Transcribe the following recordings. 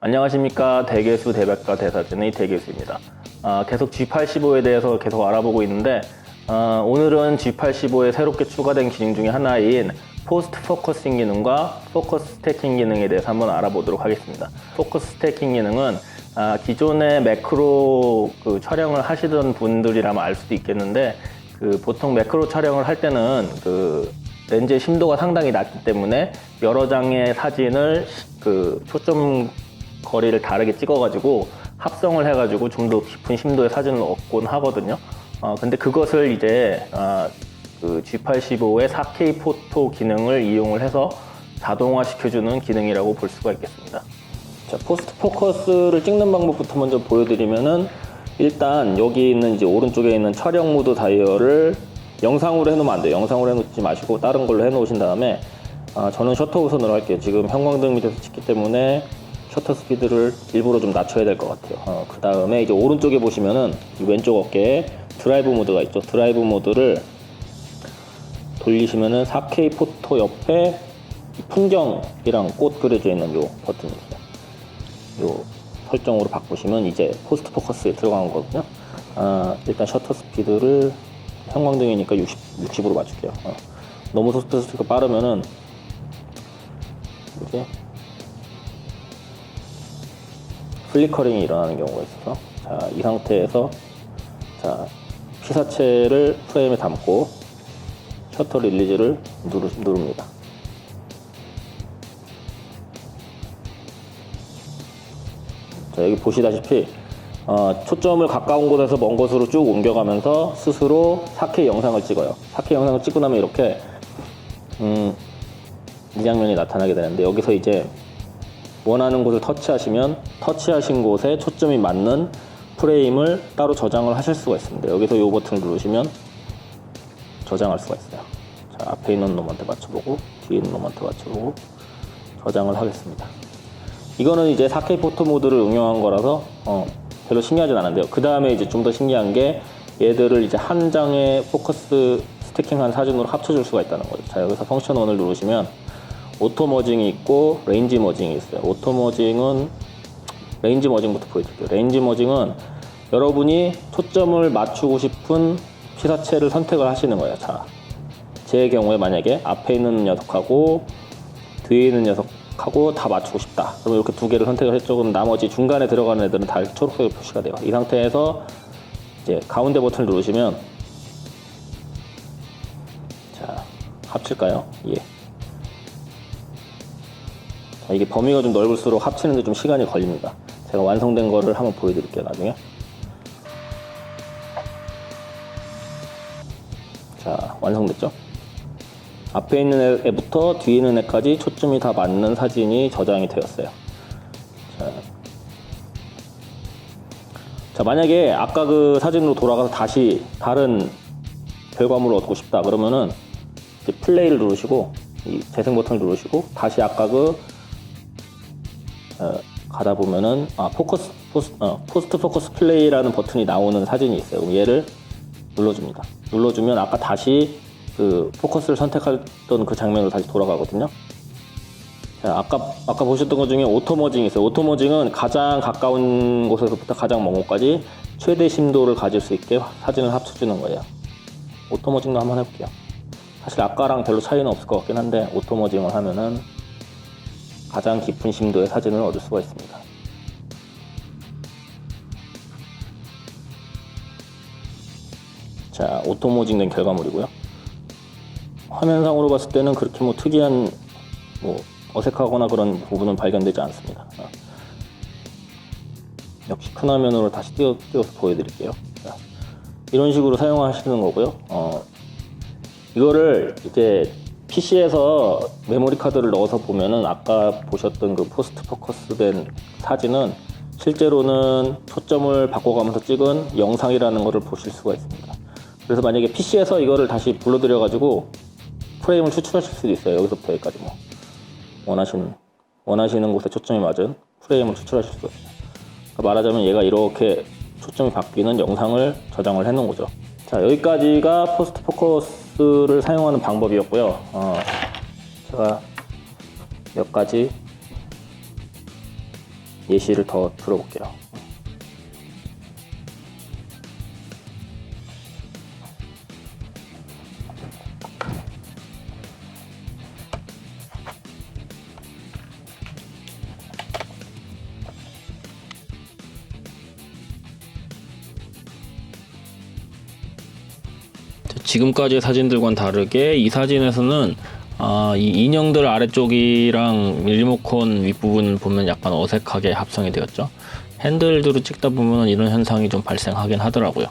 안녕하십니까. 대개수 대백과 대사진의 대개수입니다. 계속 G85에 대해서 계속 알아보고 있는데 오늘은 G85에 새롭게 추가된 기능 중에 하나인 포스트 포커싱 기능과 포커스 스태킹 기능에 대해서 한번 알아보도록 하겠습니다. 포커스 스태킹 기능은 기존에 매크로 촬영을 하시던 분들이라면 알 수도 있겠는데 보통 매크로 촬영을 할 때는 렌즈의 심도가 상당히 낮기 때문에 여러 장의 사진을 초점 거리를 다르게 찍어가지고 합성을 해가지고 좀 더 깊은 심도의 사진을 얻곤 하거든요. 근데 그것을 이제 G85의 4K 포토 기능을 이용을 해서 자동화 시켜주는 기능이라고 볼 수가 있겠습니다. 자, 포스트 포커스를 찍는 방법부터 먼저 보여드리면은 일단 여기 있는 이제 오른쪽에 있는 촬영 모드 다이얼을 영상으로 해놓으면 안 돼요. 영상으로 해놓지 마시고 다른 걸로 해놓으신 다음에 저는 셔터 우선으로 할게요. 지금 형광등 밑에서 찍기 때문에 셔터 스피드를 일부러 좀 낮춰야 될 것 같아요. 그 다음에 이제 오른쪽에 보시면은 이 왼쪽 어깨에 드라이브 모드가 있죠. 드라이브 모드를 돌리시면은 4K 포토 옆에 풍경이랑 꽃 그려져 있는 요 버튼이 있어요. 요 설정으로 바꾸시면 이제 포스트 포커스에 들어간 거거든요. 일단 셔터 스피드를 형광등이니까 60으로 맞출게요. 너무 셔터 스피드가 빠르면은 이렇게 플리커링이 일어나는 경우가 있어서, 자, 이 상태에서 피사체를 프레임에 담고 셔터 릴리즈를 누릅니다. 자, 여기 보시다시피 초점을 가까운 곳에서 먼 곳으로 쭉 옮겨가면서 스스로 4K 영상을 찍어요. 4K 영상을 찍고 나면 이렇게 이 장면이 나타나게 되는데, 여기서 이제 원하는 곳을 터치하시면 터치하신 곳에 초점이 맞는 프레임을 따로 저장을 하실 수가 있습니다. 여기서 이 버튼을 누르시면 저장할 수가 있어요. 자, 앞에 있는 놈한테 맞춰보고 뒤에 있는 놈한테 맞춰보고 저장을 하겠습니다. 이거는 이제 4K 포토 모드를 응용한 거라서 별로 신기하진 않은데요. 그 다음에 이제 좀 더 신기한 게 얘들을 이제 한 장의 포커스 스태킹한 사진으로 합쳐줄 수가 있다는 거죠. 자, 여기서 펑션 1을 누르시면 오토 머징이 있고 레인지 머징이 있어요. 오토 머징은 레인지 머징부터 보여드릴게요. 레인지 머징은 여러분이 초점을 맞추고 싶은 피사체를 선택을 하시는 거예요. 자, 제 경우에 만약에 앞에 있는 녀석하고 뒤에 있는 녀석하고 다 맞추고 싶다. 그럼 이렇게 두 개를 선택을 했죠. 그럼 나머지 중간에 들어가는 애들은 다 초록색으로 표시가 돼요. 이 상태에서 이제 가운데 버튼을 누르시면, 자, 합칠까요? 예. 자, 이게 범위가 좀 넓을수록 합치는데 좀 시간이 걸립니다. 제가 완성된 거를 한번 보여드릴게요, 나중에. 자, 완성됐죠? 앞에 있는 애부터 뒤에 있는 애까지 초점이 다 맞는 사진이 저장이 되었어요. 자, 만약에 아까 그 사진으로 돌아가서 다시 다른 결과물을 얻고 싶다 그러면은 이제 플레이를 누르시고 이 재생 버튼을 누르시고 다시 아까 가다 보면은 포스트 포커스 플레이라는 버튼이 나오는 사진이 있어요. 그럼 얘를 눌러줍니다. 눌러주면 아까 다시 포커스를 선택했던 그 장면으로 다시 돌아가거든요. 자, 아까 보셨던 것 중에 오토 머징이 있어요. 오토 머징은 가장 가까운 곳에서부터 가장 먼 곳까지 최대 심도를 가질 수 있게 사진을 합쳐주는 거예요. 오토 머징도 한번 해볼게요. 사실 아까랑 별로 차이는 없을 것 같긴 한데 오토 머징을 하면은 가장 깊은 심도의 사진을 얻을 수가 있습니다. 자, 오토 머징된 결과물이고요. 화면상으로 봤을 때는 그렇게 특이한 어색하거나 그런 부분은 발견되지 않습니다. 역시 큰 화면으로 다시 띄워서 보여드릴게요. 자, 이런 식으로 사용하시는 거고요. 이거를 이제 PC에서 메모리 카드를 넣어서 보면은 아까 보셨던 그 포스트 포커스 된 사진은 실제로는 초점을 바꿔가면서 찍은 영상이라는 것을 보실 수가 있습니다. 그래서 만약에 PC에서 이거를 다시 불러들여 가지고 프레임을 추출하실 수도 있어요. 여기서부터 여기까지 원하시는 곳에 초점이 맞은 프레임을 추출하실 수가 있어요. 그러니까 말하자면 얘가 이렇게 초점이 바뀌는 영상을 저장을 해 놓은 거죠. 자, 여기까지가 포스트 포커스를 사용하는 방법이었고요. 제가 몇 가지 예시를 더 들어볼게요. 지금까지의 사진들과는 다르게 이 사진에서는 이 인형들 아래쪽이랑 리모컨 윗부분 보면 약간 어색하게 합성이 되었죠. 핸들들을 찍다 보면 이런 현상이 좀 발생하긴 하더라고요.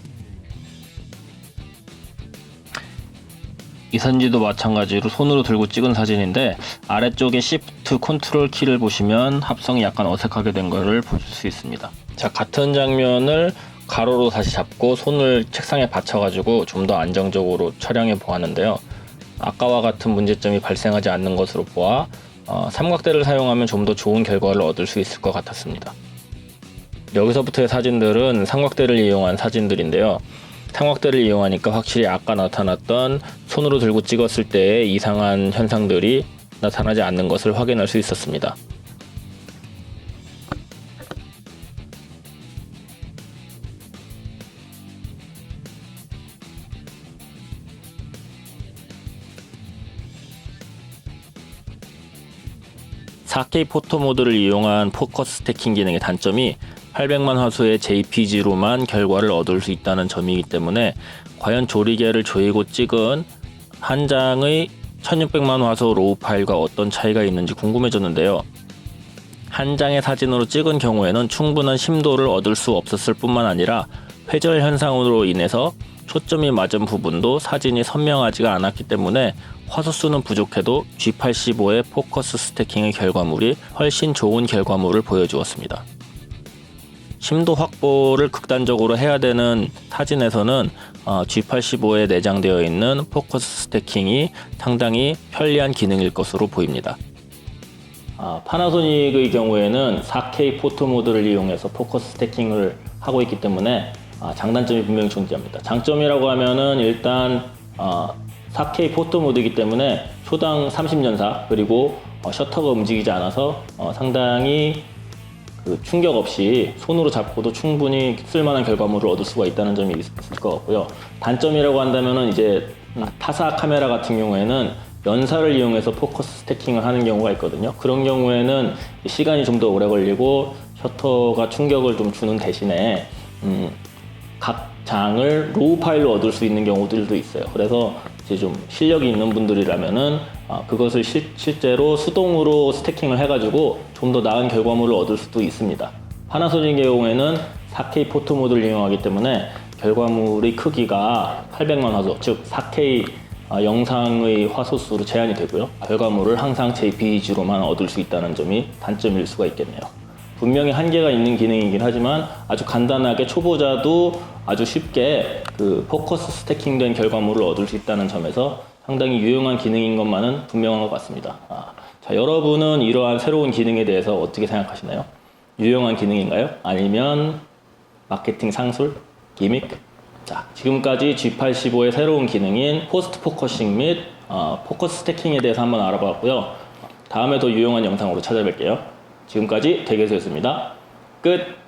이 사진도 마찬가지로 손으로 들고 찍은 사진인데 아래쪽에 Shift 컨트롤 키를 보시면 합성이 약간 어색하게 된 거를 보실 수 있습니다. 자, 같은 장면을 가로로 다시 잡고 손을 책상에 받쳐가지고 좀 더 안정적으로 촬영해 보았는데요. 아까와 같은 문제점이 발생하지 않는 것으로 보아 삼각대를 사용하면 좀 더 좋은 결과를 얻을 수 있을 것 같았습니다. 여기서부터의 사진들은 삼각대를 이용한 사진들인데요. 삼각대를 이용하니까 확실히 아까 나타났던 손으로 들고 찍었을 때의 이상한 현상들이 나타나지 않는 것을 확인할 수 있었습니다. (4K) 포토 모드를 이용한 포커스 스태킹 기능의 단점이 800만 화소의 JPG로만 결과를 얻을 수 있다는 점이기 때문에 과연 조리개를 조이고 찍은 한 장의 1600만 화소 로우 파일과 어떤 차이가 있는지 궁금해졌는데요. 한 장의 사진으로 찍은 경우에는 충분한 심도를 얻을 수 없었을 뿐만 아니라 회절 현상으로 인해서 초점이 맞은 부분도 사진이 선명하지가 않았기 때문에 화소수는 부족해도 G85의 포커스 스태킹의 결과물이 훨씬 좋은 결과물을 보여주었습니다. 심도 확보를 극단적으로 해야 되는 사진에서는 G85에 내장되어 있는 포커스 스태킹이 상당히 편리한 기능일 것으로 보입니다. 파나소닉의 경우에는 4K 포토 모드를 이용해서 포커스 스태킹을 하고 있기 때문에 장단점이 분명히 존재합니다. 장점이라고 하면은 일단 4K 포토 모드이기 때문에 초당 30연사 그리고 셔터가 움직이지 않아서 상당히 충격 없이 손으로 잡고도 충분히 쓸만한 결과물을 얻을 수가 있다는 점이 있을 것 같고요. 단점이라고 한다면은 이제 타사 카메라 같은 경우에는 연사를 이용해서 포커스 스태킹을 하는 경우가 있거든요. 그런 경우에는 시간이 좀 더 오래 걸리고 셔터가 충격을 좀 주는 대신에 각 장을 로우 파일로 얻을 수 있는 경우들도 있어요. 그래서 이제 좀 실력이 있는 분들이라면은 그것을 실제로 수동으로 스태킹을 해가지고 좀 더 나은 결과물을 얻을 수도 있습니다. 파나소닉의 경우에는 4K 포토 모드를 이용하기 때문에 결과물의 크기가 800만 화소, 즉 4K 영상의 화소수로 제한이 되고요. 결과물을 항상 JPG로만 얻을 수 있다는 점이 단점일 수가 있겠네요. 분명히 한계가 있는 기능이긴 하지만 아주 간단하게 초보자도 아주 쉽게 포커스 스태킹된 결과물을 얻을 수 있다는 점에서 상당히 유용한 기능인 것만은 분명한 것 같습니다. 자, 여러분은 이러한 새로운 기능에 대해서 어떻게 생각하시나요? 유용한 기능인가요? 아니면 마케팅 상술? 기믹? 자, 지금까지 G85의 새로운 기능인 포스트 포커싱 및 포커스 스태킹에 대해서 한번 알아봤고요. 다음에 더 유용한 영상으로 찾아뵐게요. 지금까지 대개소였습니다. 끝!